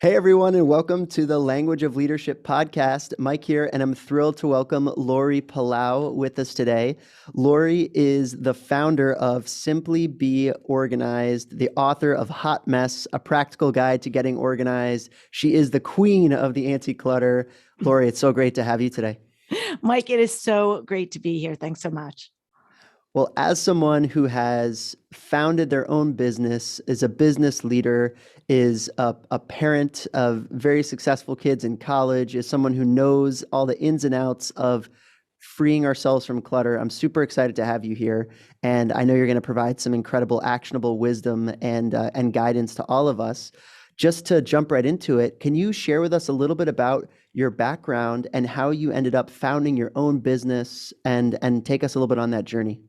Hey, everyone, and welcome to the Language of Leadership podcast. Mike here, and I'm thrilled to welcome Laurie Palau with us today. Laurie is the founder of Simply Be Organized, the author of Hot Mess, a practical guide to getting organized. She is the queen of the anti-clutter. Laurie, it's so great to have you today. Mike, it is so great to be here. Thanks so much. Well, as someone who has founded their own business, is a business leader, is a parent of very successful kids in college, is someone who knows all the ins and outs of freeing ourselves from clutter, I'm super excited to have you here. And I know you're going to provide some incredible actionable wisdom and guidance to all of us. Just to jump right into it, can you share with us a little bit about your background and how you ended up founding your own business and take us a little bit on that journey?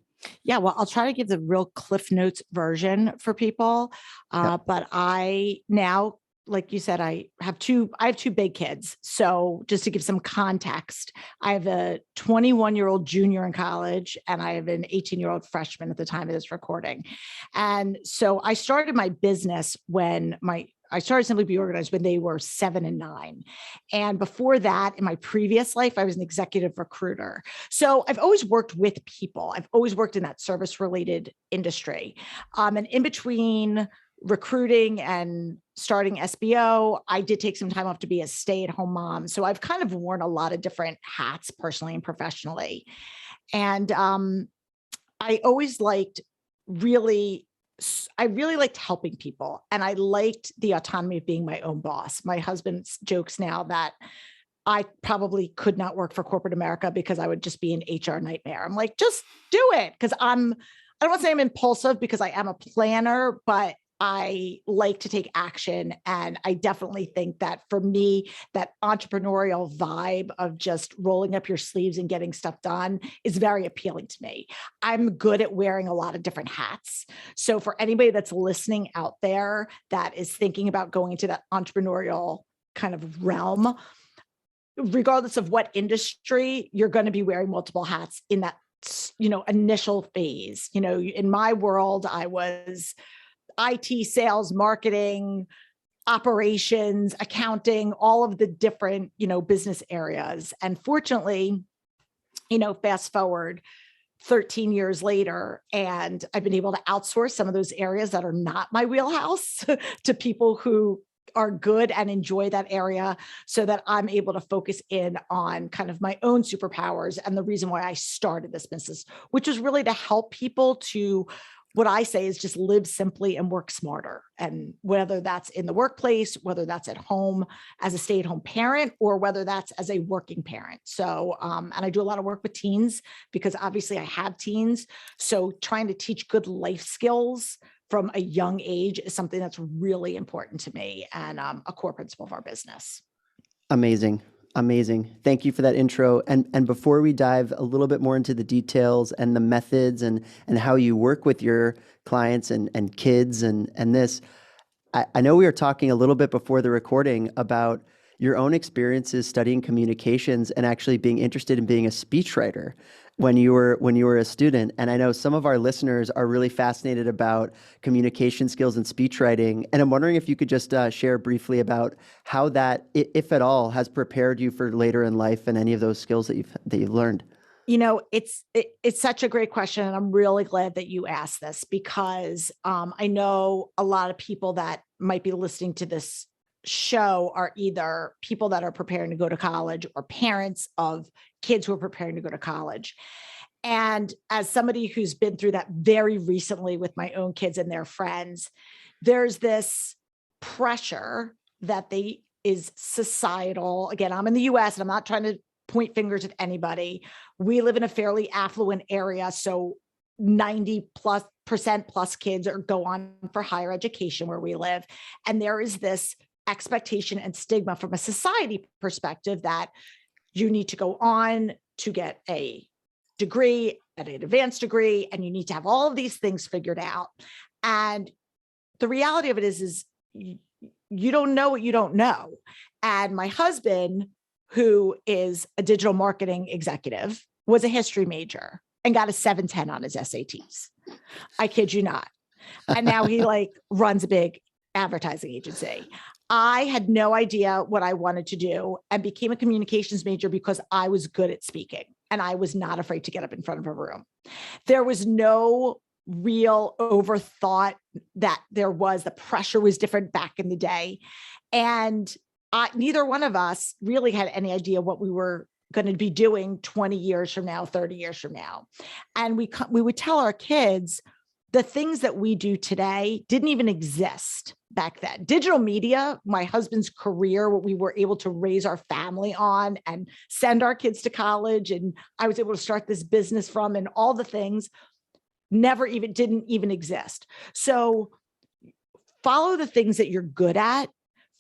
Yeah, well, I'll try to give the real Cliff Notes version for people. Yep. But I now, like you said, I have two big kids. So just to give some context, I have a 21-year-old junior in college, and I have an 18-year-old freshman at the time of this recording. And so I started my business I started Simply Be Organized when they were 7 and 9. And before that, in my previous life, I was an executive recruiter. So I've always worked with people. I've always worked in that service related industry. And in between recruiting and starting SBO, I did take some time off to be a stay-at-home mom. So I've kind of worn a lot of different hats personally and professionally. And I always liked really I really liked helping people, and I liked the autonomy of being my own boss. My husband jokes now that I probably could not work for corporate America because I would just be an HR nightmare. I'm like, just do it. Because I don't want to say I'm impulsive because I am a planner, but I like to take action. And I definitely think that for me, that entrepreneurial vibe of just rolling up your sleeves and getting stuff done is very appealing to me. I'm good at wearing a lot of different hats. So for anybody that's listening out there that is thinking about going into that entrepreneurial kind of realm, regardless of what industry, you're going to be wearing multiple hats in that, initial phase. In my world, I was IT, sales, marketing, operations, accounting, all of the different, business areas. And fortunately, fast forward 13 years later, and I've been able to outsource some of those areas that are not my wheelhouse to people who are good and enjoy that area, so that I'm able to focus in on kind of my own superpowers and the reason why I started this business, which was really to help people to, what I say is, just live simply and work smarter. And whether that's in the workplace, whether that's at home as a stay-at-home parent, or whether that's as a working parent. So, and I do a lot of work with teens because obviously I have teens. So trying to teach good life skills from a young age is something that's really important to me, and a core principle of our business. Amazing. Amazing. Thank you for that intro. And before we dive a little bit more into the details and the methods and how you work with your clients and kids and this, I know we were talking a little bit before the recording about your own experiences studying communications and actually being interested in being a speechwriter when you were a student. And I know some of our listeners are really fascinated about communication skills and speech writing. And I'm wondering if you could just share briefly about how that, if at all, has prepared you for later in life and any of those skills that you've learned. It's such a great question. And I'm really glad that you asked this, because I know a lot of people that might be listening to this show are either people that are preparing to go to college or parents of kids who are preparing to go to college. And as somebody who's been through that very recently with my own kids and their friends, there's this pressure that is societal. Again, I'm in the US and I'm not trying to point fingers at anybody. We live in a fairly affluent area. So 90% plus kids go on for higher education where we live. And there is this expectation and stigma from a society perspective that you need to go on to get a degree, an advanced degree, and you need to have all of these things figured out. And the reality of it is you don't know what you don't know. And my husband, who is a digital marketing executive, was a history major and got a 710 on his SATs. I kid you not. And now he runs a big advertising agency. I had no idea what I wanted to do and became a communications major because I was good at speaking and I was not afraid to get up in front of a room. There was no real overthought that there was. The pressure was different back in the day. And neither one of us really had any idea what we were going to be doing 20 years from now, 30 years from now. And we would tell our kids the things that we do today didn't even exist back then. Digital media, my husband's career, what we were able to raise our family on and send our kids to college, and I was able to start this business from, and all the things didn't even exist. So follow the things that you're good at,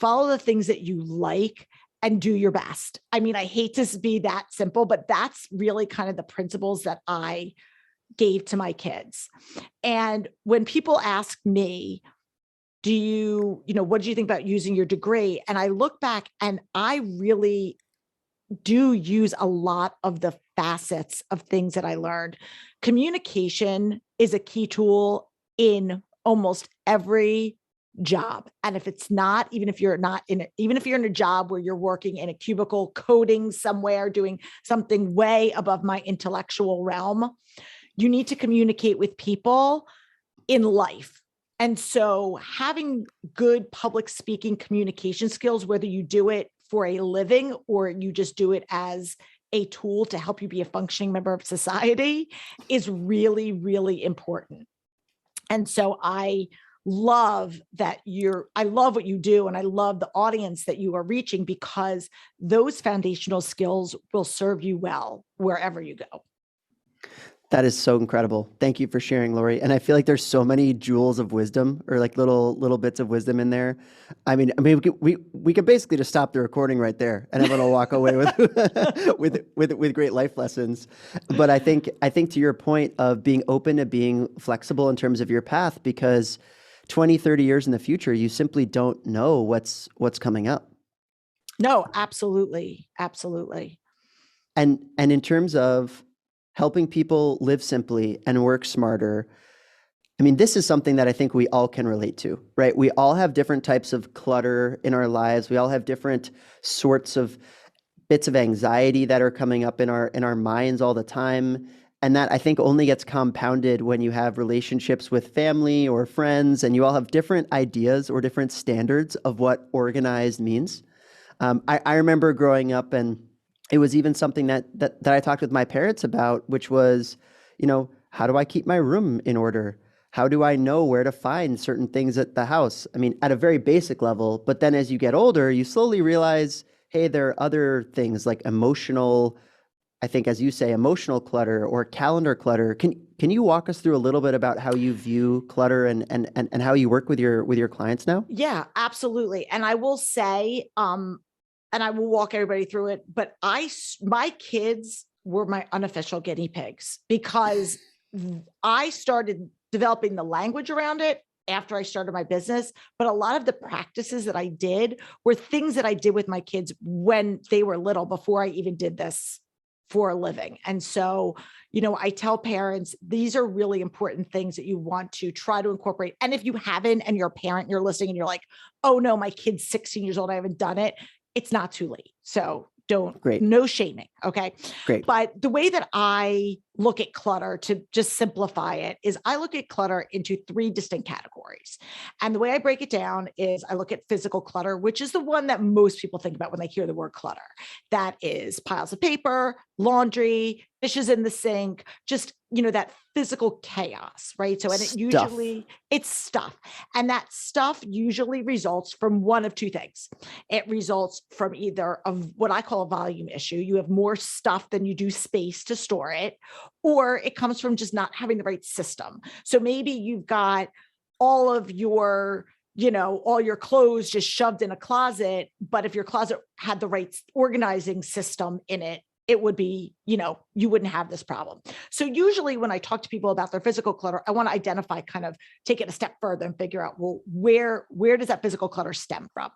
follow the things that you like, and do your best. I mean, I hate to be that simple, but that's really kind of the principles that I gave to my kids. And when people ask me, what do you think about using your degree? And I look back and I really do use a lot of the facets of things that I learned. Communication is a key tool in almost every job. And if it's not, even if you're in a job where you're working in a cubicle, coding somewhere, doing something way above my intellectual realm, you need to communicate with people in life. And so having good public speaking communication skills, whether you do it for a living or you just do it as a tool to help you be a functioning member of society, is really, really important. And so I love what you do. And I love the audience that you are reaching, because those foundational skills will serve you well wherever you go. That is so incredible. Thank you for sharing, Laurie. And I feel like there's so many jewels of wisdom, or like little bits of wisdom in there. I mean, we could basically just stop the recording right there, and everyone will walk away with with great life lessons. But I think to your point of being open to being flexible in terms of your path, because 20, 30 years in the future, you simply don't know what's coming up. No, absolutely, absolutely. And in terms of helping people live simply and work smarter, I mean, this is something that I think we all can relate to, right? We all have different types of clutter in our lives. We all have different sorts of bits of anxiety that are coming up in our minds all the time. And that, I think, only gets compounded when you have relationships with family or friends, and you all have different ideas or different standards of what organized means. I remember growing up, and it was even something that I talked with my parents about, which was, how do I keep my room in order? How do I know where to find certain things at the house? I mean, at a very basic level, but then as you get older, you slowly realize, hey, there are other things like emotional, I think, as you say, emotional clutter or calendar clutter. Can you walk us through a little bit about how you view clutter and how you work with your clients now? Yeah, absolutely. And I will say, and I will walk everybody through it, but my kids were my unofficial guinea pigs, because I started developing the language around it after I started my business. But a lot of the practices that I did were things that I did with my kids when they were little, before I even did this for a living. And so, I tell parents, these are really important things that you want to try to incorporate. And if you haven't, and you're a parent, you're listening and you're like, oh no, my kid's 16 years old, I haven't done it, it's not too late. So Great. no shaming. Okay. Great. But the way that I look at clutter, to just simplify it, is I look at clutter into 3 distinct categories. And the way I break it down is I look at physical clutter, which is the one that most people think about when they hear the word clutter. That is piles of paper, laundry, dishes in the sink, just, that physical chaos, right? So, and it's stuff. And that stuff usually results from one of 2 things. It results from either of what I call a volume issue. You have more stuff than you do space to store it, or it comes from just not having the right system. So maybe you've got all of your all your clothes just shoved in a closet, but if your closet had the right organizing system in it, it would be, you wouldn't have this problem. So usually when I talk to people about their physical clutter, I want to identify, kind of take it a step further and figure out, well, where does that physical clutter stem from?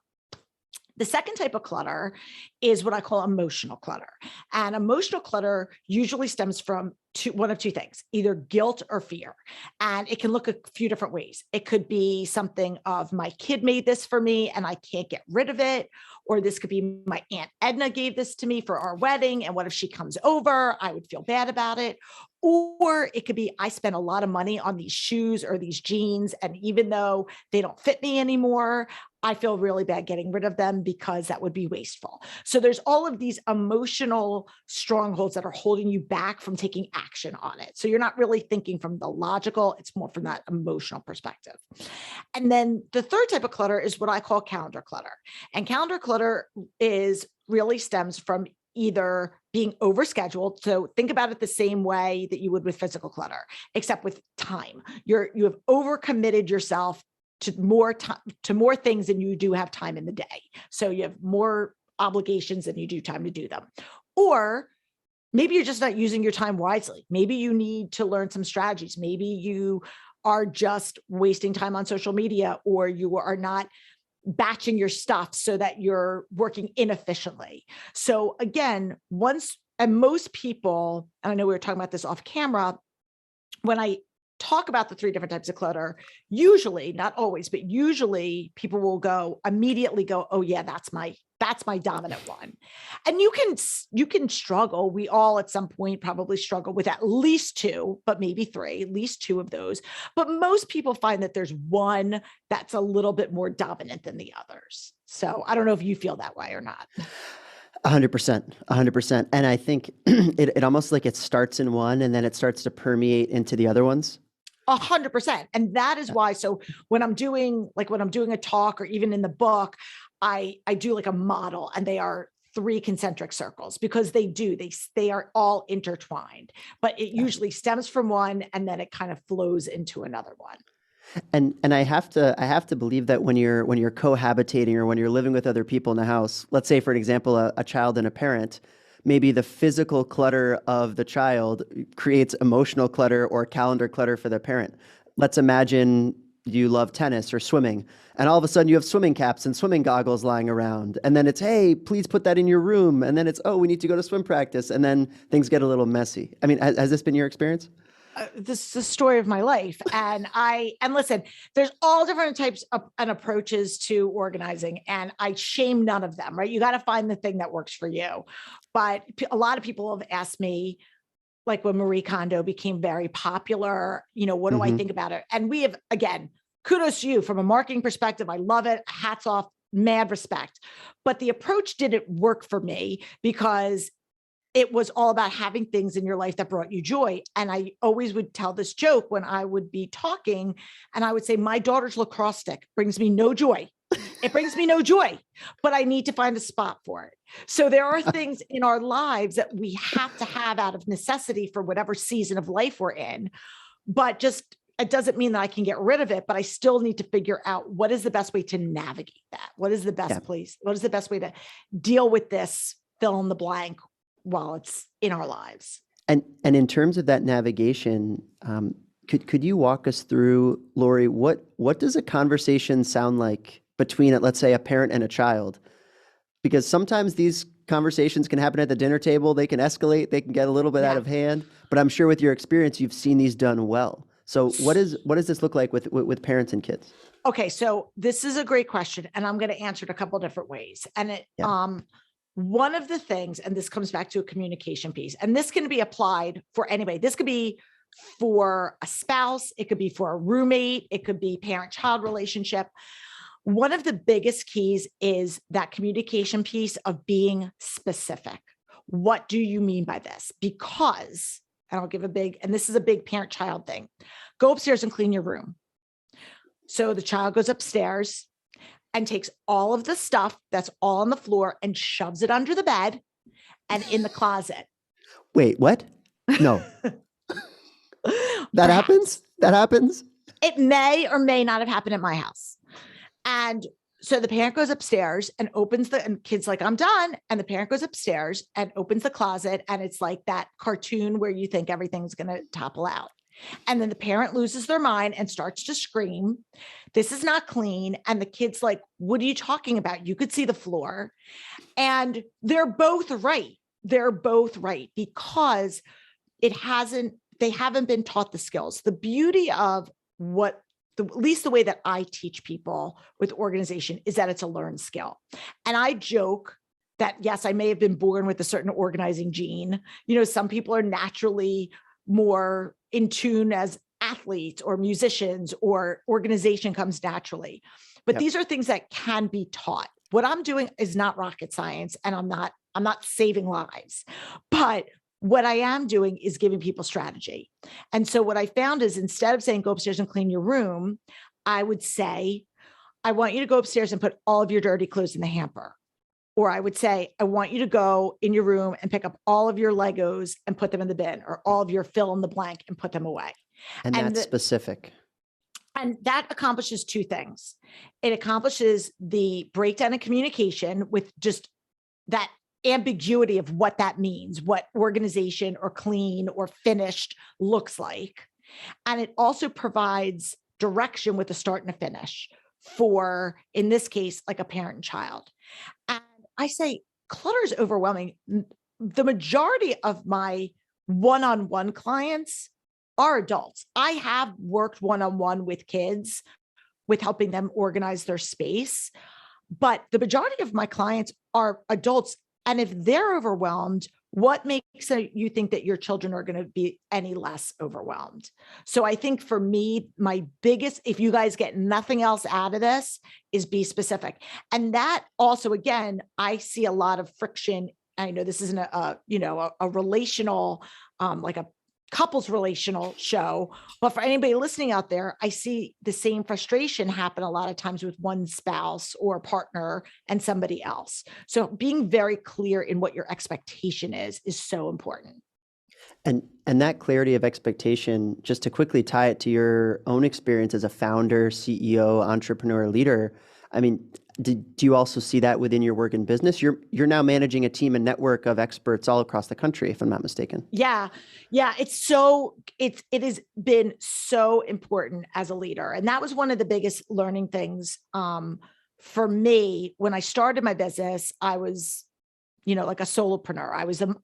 The second type of clutter is what I call emotional clutter. And emotional clutter usually stems from one of two things, either guilt or fear. And it can look a few different ways. It could be something of my kid made this for me and I can't get rid of it. Or this could be my Aunt Edna gave this to me for our wedding. And what if she comes over? I would feel bad about it. Or it could be, I spent a lot of money on these shoes or these jeans. And even though they don't fit me anymore, I feel really bad getting rid of them because that would be wasteful. So there's all of these emotional strongholds that are holding you back from taking action on it. So you're not really thinking from the logical, it's more from that emotional perspective. And then the third type of clutter is what I call calendar clutter. And calendar clutter really stems from either being overscheduled. So think about it the same way that you would with physical clutter, except with time. You have overcommitted yourself to more things than you do have time in the day. So you have more obligations than you do time to do them. Or maybe you're just not using your time wisely. Maybe you need to learn some strategies. Maybe you are just wasting time on social media, or you are not batching your stuff so that you're working inefficiently. So again, most people, and I know we were talking about this off camera, when I talk about the three different types of clutter, usually, not always, but usually people will immediately go, oh yeah, that's my dominant one. And you can struggle. We all at some point probably struggle with at least two, but maybe three, at least two of those. But most people find that there's one that's a little bit more dominant than the others. So I don't know if you feel that way or not. 100%, 100%. And I think it almost like it starts in one and then it starts to permeate into the other ones. 100%. And that is why, so when I'm doing a talk or even in the book, I do like a model, and they are 3 concentric circles, because they are all intertwined, but it usually stems from one and then it kind of flows into another one. And I have to believe that when you're cohabitating or when you're living with other people in the house, let's say for an example, a child and a parent, maybe the physical clutter of the child creates emotional clutter or calendar clutter for the parent. Let's imagine you love tennis or swimming, and all of a sudden you have swimming caps and swimming goggles lying around. And then it's, hey, please put that in your room. And then it's, oh, we need to go to swim practice. And then things get a little messy. I mean, has this been your experience? This is the story of my life. And listen, there's all different types and approaches to organizing, and I shame none of them, right? You got to find the thing that works for you. But a lot of people have asked me, like when Marie Kondo became very popular, what do I think about it? And we have, again, kudos to you from a marketing perspective. I love it. Hats off, mad respect. But the approach didn't work for me because it was all about having things in your life that brought you joy. And I always would tell this joke when I would be talking, and I would say, my daughter's lacrosse stick brings me no joy. It brings me no joy, but I need to find a spot for it. So there are things in our lives that we have to have out of necessity for whatever season of life we're in, but it doesn't mean that I can get rid of it, but I still need to figure out what is the best way to navigate that. What is the best place? What is the best way to deal with this fill in the blank while it's in our lives? And in terms of that navigation, could you walk us through, Laurie, what does a conversation sound like between, let's say, a parent and a child? Because sometimes these conversations can happen at the dinner table. They can escalate. They can get a little bit out of hand. But I'm sure with your experience, you've seen these done well. So what does this look like with parents and kids? Okay, so this is a great question, and I'm going to answer it a couple of different ways. And one of the things, and this comes back to a communication piece, and this can be applied for anybody. This could be for a spouse. It could be for a roommate. It could be parent-child relationship. One of the biggest keys is that communication piece of being specific. What do you mean by this? Because, and I'll give and this is a big parent-child thing. Go upstairs and clean your room. So the child goes upstairs and takes all of the stuff that's all on the floor and shoves it under the bed and in the closet. Wait, what? No. That happens? That happens? It may or may not have happened at my house. And so the parent goes upstairs and and kid's like, I'm done. And the parent goes upstairs and opens the closet. And it's like that cartoon where you think everything's going to topple out. And then the parent loses their mind and starts to scream, this is not clean. And the kid's like, what are you talking about? You could see the floor. And they're both right. They're both right because they haven't been taught the skills. The beauty of at least the way that I teach people with organization is that it's a learned skill. And I joke that, yes, I may have been born with a certain organizing gene. Some people are naturally more in tune as athletes or musicians, or organization comes naturally. But these are things that can be taught. What I'm doing is not rocket science, and I'm not saving lives. But what I am doing is giving people strategy. And so what I found is, instead of saying, go upstairs and clean your room, I would say, I want you to go upstairs and put all of your dirty clothes in the hamper. Or I would say, I want you to go in your room and pick up all of your Legos and put them in the bin, or all of your fill in the blank and put them away. And that's specific. And that accomplishes two things. It accomplishes the breakdown in communication with just that ambiguity of what that means, what organization or clean or finished looks like. And it also provides direction with a start and a finish for, in this case, like a parent and child. And I say clutter is overwhelming. The majority of my one-on-one clients are adults. I have worked one-on-one with kids with helping them organize their space, but the majority of my clients are adults. And if they're overwhelmed, what makes you think that your children are going to be any less overwhelmed? So I think for me, my biggest, if you guys get nothing else out of this, is be specific. And that also, again, I see a lot of friction. I know this isn't a relational, like a couples relational show, but for anybody listening out there, I see the same frustration happen a lot of times with one spouse or partner and somebody else. So being very clear in what your expectation is so important. And that clarity of expectation, just to quickly tie it to your own experience as a founder, CEO, entrepreneur, leader, I mean, do you also see that within your work and business? You're now managing a team and network of experts all across the country, if I'm not mistaken. Yeah. It has been so important as a leader. And that was one of the biggest learning things for me. When I started my business, I was, like a solopreneur.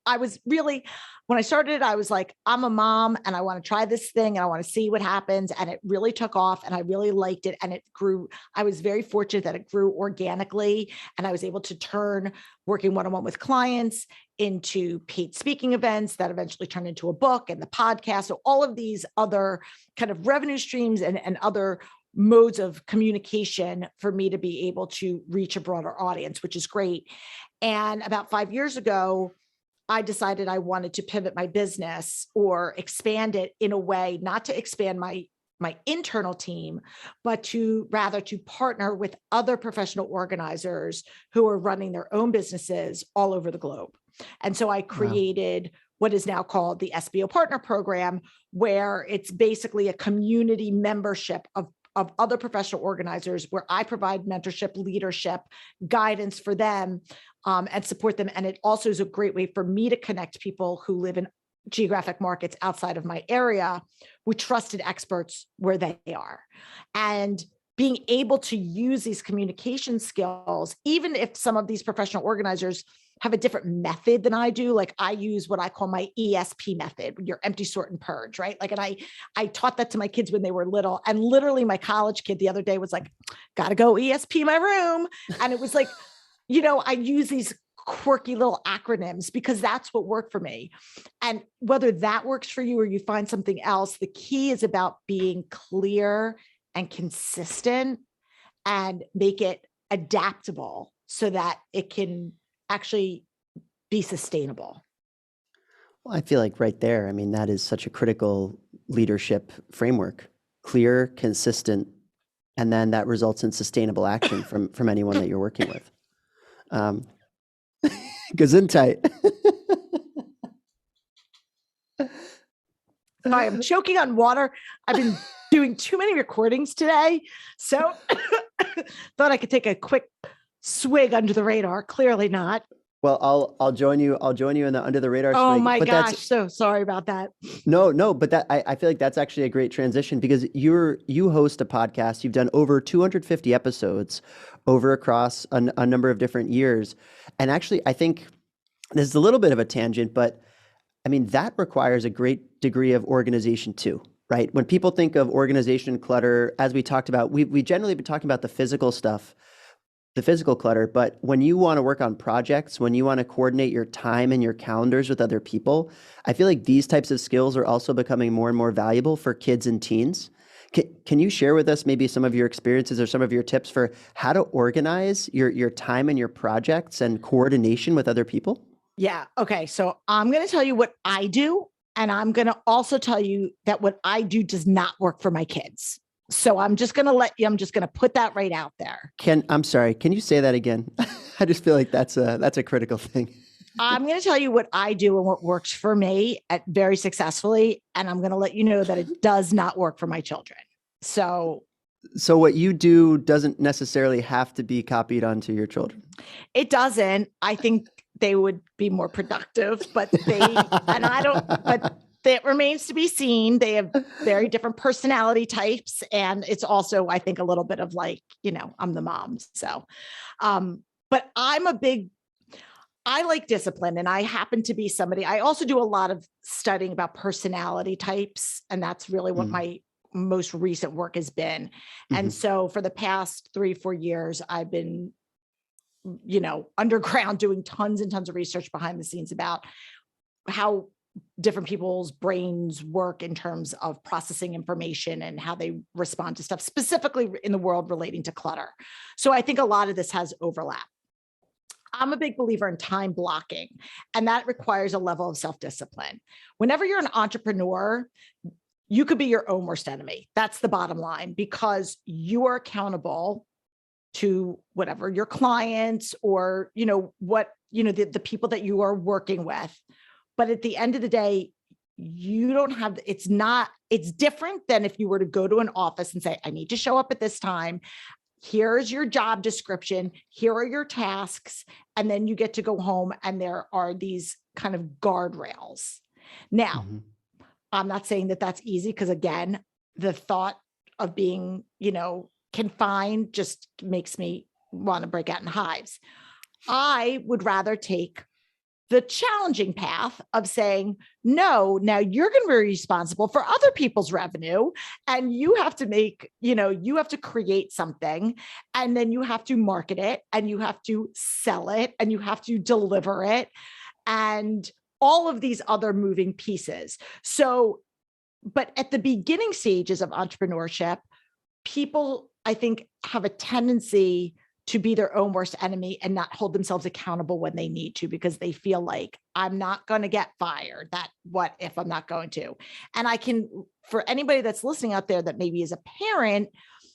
I was really, when I started, I was like, I'm a mom and I want to try this thing and I want to see what happens. And it really took off and I really liked it. And it grew. I was very fortunate that it grew organically. And I was able to turn working one-on-one with clients into paid speaking events that eventually turned into a book and the podcast. So all of these other kind of revenue streams and other modes of communication for me to be able to reach a broader audience, which is great. And about 5 years ago, I decided I wanted to pivot my business or expand it in a way, not to expand my internal team, but to partner with other professional organizers who are running their own businesses all over the globe. And so I created what is now called the SBO Partner Program, where it's basically a community membership of other professional organizers where I provide mentorship, leadership, guidance for them, and support them. And it also is a great way for me to connect people who live in geographic markets outside of my area with trusted experts where they are. And being able to use these communication skills, even if some of these professional organizers have a different method than I do. Like I use what I call my ESP method, your empty, sort, and purge, right? Like, and I taught that to my kids when they were little. And literally my college kid the other day was like, gotta go ESP my room. And it was like, I use these quirky little acronyms because that's what worked for me. And whether that works for you or you find something else, the key is about being clear and consistent and make it adaptable so that it can actually be sustainable. Well, I feel like right there, I mean, that is such a critical leadership framework, clear, consistent, and then that results in sustainable action from anyone that you're working with. Gesundheit. I am choking on water. I've been doing too many recordings today, so thought I could take a quick swig under the radar. Clearly not. Well, I'll join you. I'll join you in the under the radar Oh swing. my But that's gosh, so sorry about that. no, but that I feel like that's actually a great transition because you host a podcast. You've done over 250 episodes over across a number of different years. And actually, I think this is a little bit of a tangent, but I mean, that requires a great degree of organization too, right? When people think of organization and clutter, as we talked about, we generally been talking about the physical stuff, the physical clutter, but when you want to work on projects, when you want to coordinate your time and your calendars with other people, I feel like these types of skills are also becoming more and more valuable for kids and teens. Can you share with us maybe some of your experiences or some of your tips for how to organize your time and your projects and coordination with other people? Yeah. Okay. So I'm going to tell you what I do. And I'm going to also tell you that what I do does not work for my kids. So I'm just going to I'm just going to put that right out there. I'm sorry, can you say that again? I just feel like that's a critical thing. I'm going to tell you what I do and what works for me at very successfully. And I'm going to let you know that it does not work for my children. So So what you do doesn't necessarily have to be copied onto your children. it doesn't. I think they would be more productive, but and I don't, but that remains to be seen. They have very different personality types. And it's also, I think, a little bit of like, I'm the mom. So, but I like discipline, and I happen to be somebody, I also do a lot of studying about personality types. And that's really what Mm, my most recent work has been. And mhm, so for the past 3, 4 years, I've been, underground doing tons and tons of research behind the scenes about how different people's brains work in terms of processing information and how they respond to stuff, specifically in the world relating to clutter. So I think a lot of this has overlap. I'm a big believer in time blocking, and that requires a level of self-discipline. Whenever you're an entrepreneur, you could be your own worst enemy. That's the bottom line, because you are accountable to whatever your clients or, the people that you are working with. But at the end of the day, you don't have, it's different than if you were to go to an office and say, I need to show up at this time. Here's your job description. Here are your tasks. And then you get to go home and there are these kind of guardrails. Now, mhm. I'm not saying that that's easy, because again, the thought of being, confined just makes me want to break out in hives. I would rather take the challenging path of saying, no, now you're going to be responsible for other people's revenue. And you have to you have to create something, and then you have to market it, and you have to sell it, and you have to deliver it, and all of these other moving pieces. So, but at the beginning stages of entrepreneurship, people, I think, have a tendency to be their own worst enemy and not hold themselves accountable when they need to, because they feel like, I'm not going to get fired. What if I'm not going to? And for anybody that's listening out there that maybe is a parent,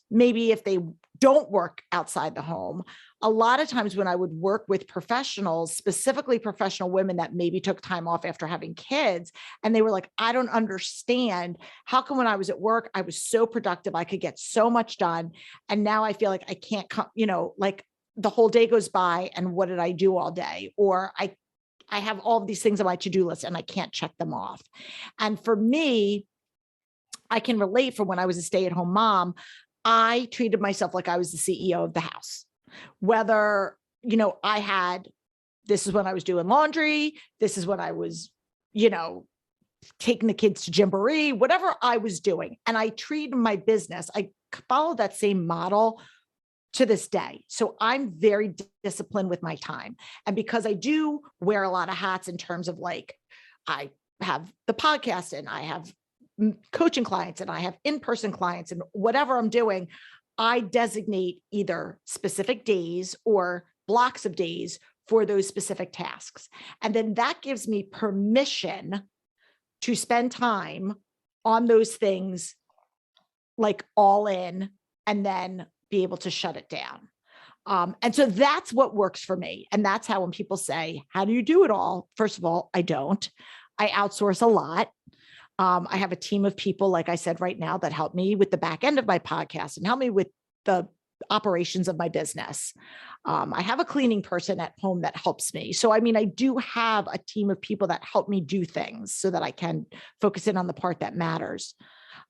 maybe if they don't work outside the home, a lot of times when I would work with professionals, specifically professional women that maybe took time off after having kids, and they were like, I don't understand. How come when I was at work, I was so productive, I could get so much done. And now I feel like I can't come, like the whole day goes by and what did I do all day? Or I have all of these things on my to-do list and I can't check them off. And for me, I can relate. From when I was a stay-at-home mom, I treated myself like I was the CEO of the house. Whether, this is when I was doing laundry, this is when I was, taking the kids to Gymboree, whatever I was doing. And I treated my business, I followed that same model to this day. So I'm very disciplined with my time. And because I do wear a lot of hats in terms of like, I have the podcast and I have coaching clients and I have in-person clients and whatever I'm doing, I designate either specific days or blocks of days for those specific tasks. And then that gives me permission to spend time on those things, like all in, and then be able to shut it down. And so that's what works for me. And that's how, when people say, how do you do it all? First of all, I don't. I outsource a lot. I have a team of people, like I said, right now, that help me with the back end of my podcast and help me with the operations of my business. I have a cleaning person at home that helps me. So, I mean, I do have a team of people that help me do things so that I can focus in on the part that matters.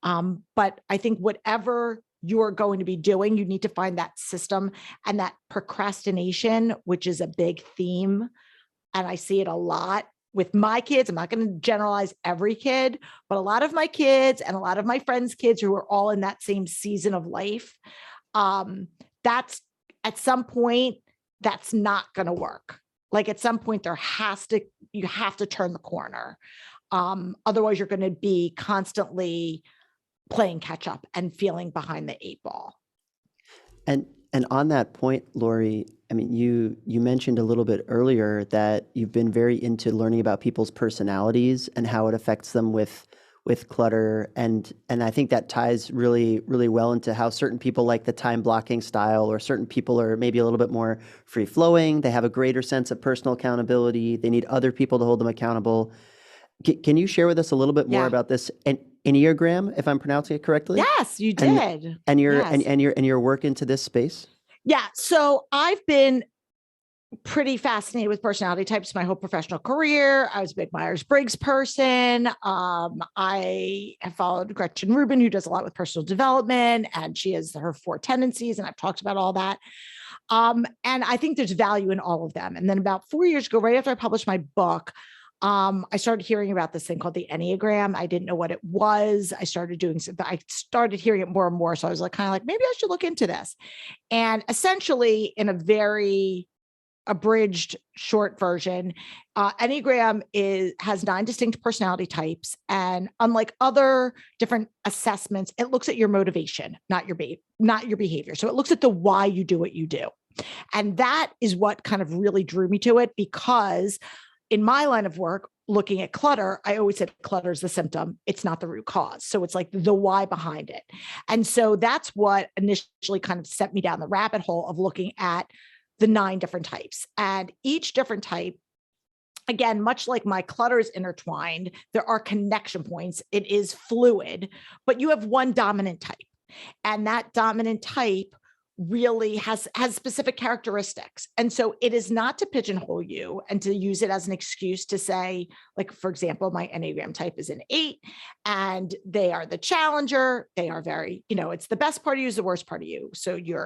But I think whatever you're going to be doing, you need to find that system, and that procrastination, which is a big theme. And I see it a lot with my kids. I'm not going to generalize every kid, but a lot of my kids and a lot of my friends' kids who are all in that same season of life. That's at some point, that's not going to work. Like at some point you have to turn the corner. Otherwise you're going to be constantly playing catch up and feeling behind the 8 ball. And on that point, Laurie, I mean, you mentioned a little bit earlier that you've been very into learning about people's personalities and how it affects them with clutter, and I think that ties really, really well into how certain people like the time blocking style, or certain people are maybe a little bit more free flowing. They have a greater sense of personal accountability. They need other people to hold them accountable. Can you share with us a little bit more about this Enneagram, if I'm pronouncing it correctly? Yes, you did. And Yes. your work into this space? Yeah. So I've been pretty fascinated with personality types my whole professional career. I was a big Myers-Briggs person. I have followed Gretchen Rubin, who does a lot with personal development, and she has her 4 tendencies, and I've talked about all that. And I think there's value in all of them. And then about 4 years ago, right after I published my book, I started hearing about this thing called the Enneagram. I didn't know what it was. I started hearing it more and more. So I was like, kind of like, maybe I should look into this. And essentially, in a very abridged short version, Enneagram has 9 distinct personality types. And unlike other different assessments, it looks at your motivation, not your behavior. So it looks at the why you do what you do. And that is what kind of really drew me to it, because in my line of work, looking at clutter, I always said clutter is the symptom. It's not the root cause. So it's like the why behind it. And so that's what initially kind of set me down the rabbit hole of looking at the 9 different types. And each different type, again, much like my clutter is intertwined, there are connection points. It is fluid, but you have one dominant type. And that dominant type really has specific characteristics. And so it is not to pigeonhole you and to use it as an excuse to say, like, for example, my Enneagram type is an 8 and they are the challenger. They are very, it's the best part of you is the worst part of you. So you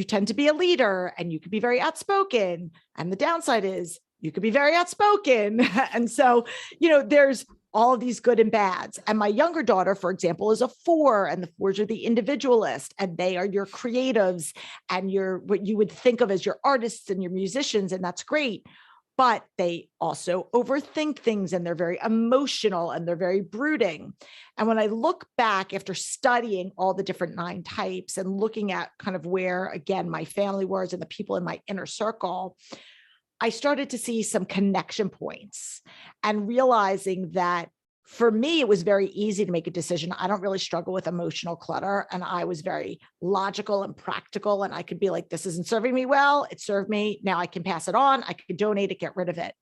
tend to be a leader and you could be very outspoken. And the downside is you could be very outspoken. And so, there's all of these good and bads. And my younger daughter, for example, is a 4, and the 4s are the individualist, and they are your creatives and what you would think of as your artists and your musicians. And that's great. But they also overthink things, and they're very emotional, and they're very brooding. And when I look back after studying all the different 9 types and looking at kind of where, again, my family was and the people in my inner circle, I started to see some connection points and realizing that for me, it was very easy to make a decision. I don't really struggle with emotional clutter. And I was very logical and practical. And I could be like, this isn't serving me well. It served me. Now I can pass it on. I can donate it, get rid of it.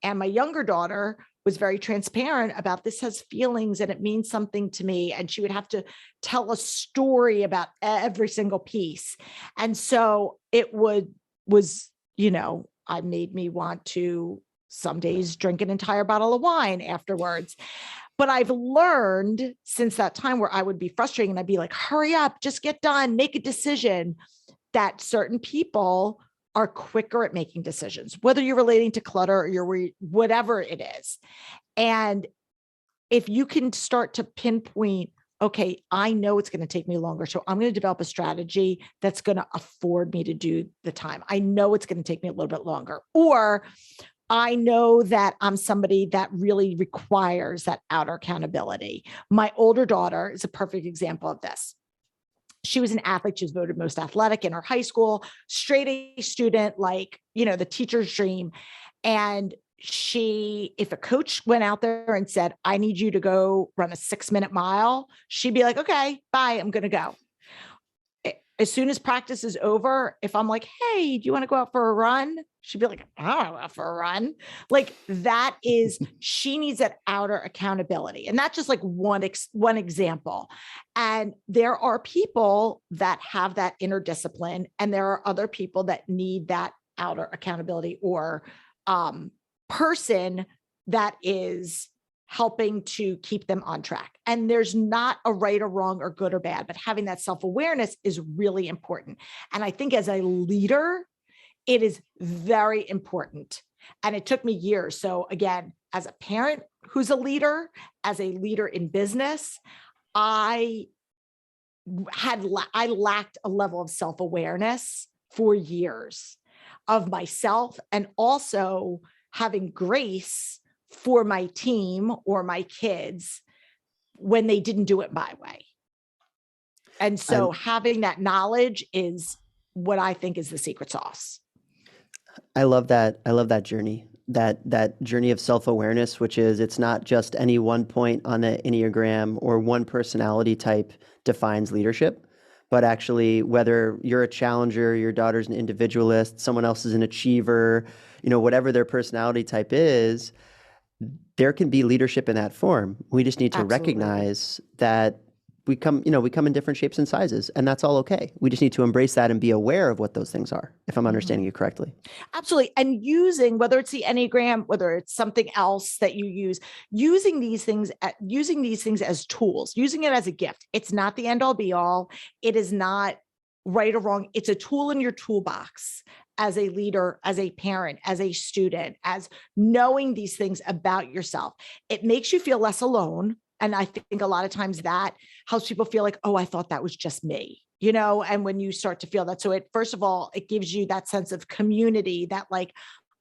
And my younger daughter was very transparent about, this has feelings and it means something to me. And she would have to tell a story about every single piece. And so it I made me want to some days drink an entire bottle of wine afterwards. But I've learned since that time where I would be frustrated and I'd be like, hurry up, just get done, make a decision, that certain people are quicker at making decisions, whether you're relating to clutter or you're whatever it is. And if you can start to pinpoint, okay, I know it's going to take me longer, so I'm going to develop a strategy that's going to afford me to do the time. I know it's going to take me a little bit longer, or I know that I'm somebody that really requires that outer accountability. My older daughter is a perfect example of this. She was an athlete. She was voted most athletic in her high school, straight A student, like, the teacher's dream. And if a coach went out there and said, I need you to go run a 6-minute mile, she'd be like, okay, bye, I'm going to go. As soon as practice is over, if I'm like, hey, do you want to go out for a run? She'd be like, I don't want to go out for a run. Like that is, she needs that outer accountability. And that's just like one example. And there are people that have that inner discipline, and there are other people that need that outer accountability or person that is helping to keep them on track. And there's not a right or wrong or good or bad, but having that self-awareness is really important. And I think as a leader, it is very important. And it took me years. So again, as a parent who's a leader, as a leader in business, I lacked a level of self-awareness for years of myself, and also having grace for my team or my kids when they didn't do it my way. And so having that knowledge is what I think is the secret sauce. I love that. I love that journey, that journey of self-awareness, which is, it's not just any one point on the Enneagram or one personality type defines leadership, but actually whether you're a challenger, your daughter's an individualist, someone else is an achiever, whatever their personality type is, there can be leadership in that form. We just need to recognize that we come in different shapes and sizes, and that's all okay. We just need to embrace that and be aware of what those things are, if I'm understanding you correctly. Absolutely. And using, whether it's the Enneagram, whether it's something else that you use, using these things as tools, using it as a gift. It's not the end all be all. It is not right or wrong. It's a tool in your toolbox as a leader, as a parent, as a student, as knowing these things about yourself. It makes you feel less alone. And I think a lot of times that helps people feel like, oh, I thought that was just me, and when you start to feel that. So first of all, it gives you that sense of community that like,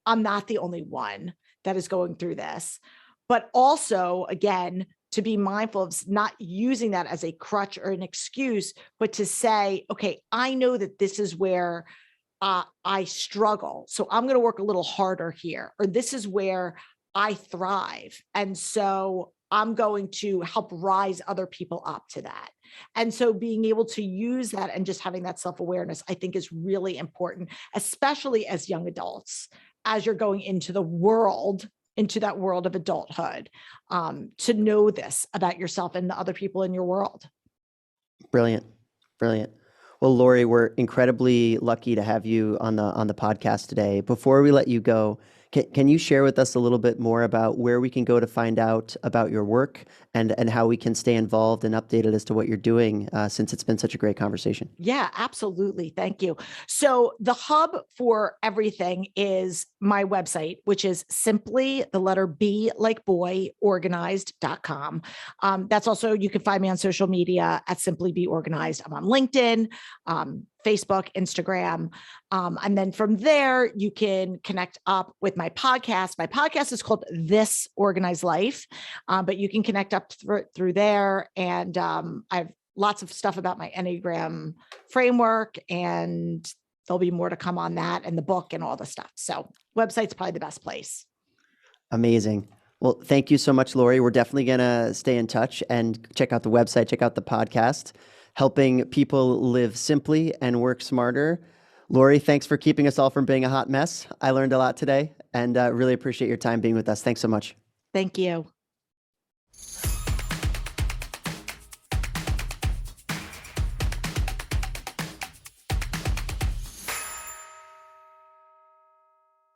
I'm not the only one that is going through this. But also, again, to be mindful of not using that as a crutch or an excuse, but to say, okay, I know that this is where I struggle. So I'm going to work a little harder here, or this is where I thrive. And so I'm going to help rise other people up to that. And so being able to use that and just having that self-awareness, I think is really important, especially as young adults, as you're going into that world of adulthood, to know this about yourself and the other people in your world. Brilliant. Brilliant. Well, Laurie, we're incredibly lucky to have you on the podcast today. Before we let you go, can you share with us a little bit more about where we can go to find out about your work and how we can stay involved and updated as to what you're doing, since it's been such a great conversation? Yeah, absolutely. Thank you. So the hub for everything is my website, which is simply the letter B like boy organized.com. That's also, you can find me on social media at Simply Be Organized. I'm on LinkedIn, Facebook, Instagram. And then from there, you can connect up with my podcast. My podcast is called This Organized Life, but you can connect up through there. And I've lots of stuff about my Enneagram framework, and there'll be more to come on that and the book and all the stuff. So website's probably the best place. Amazing. Well, thank you so much, Laurie. We're definitely going to stay in touch and check out the website, check out the podcast, helping people live simply and work smarter. Laurie, thanks for keeping us all from being a hot mess. I learned a lot today, and really appreciate your time being with us. Thanks so much. Thank you.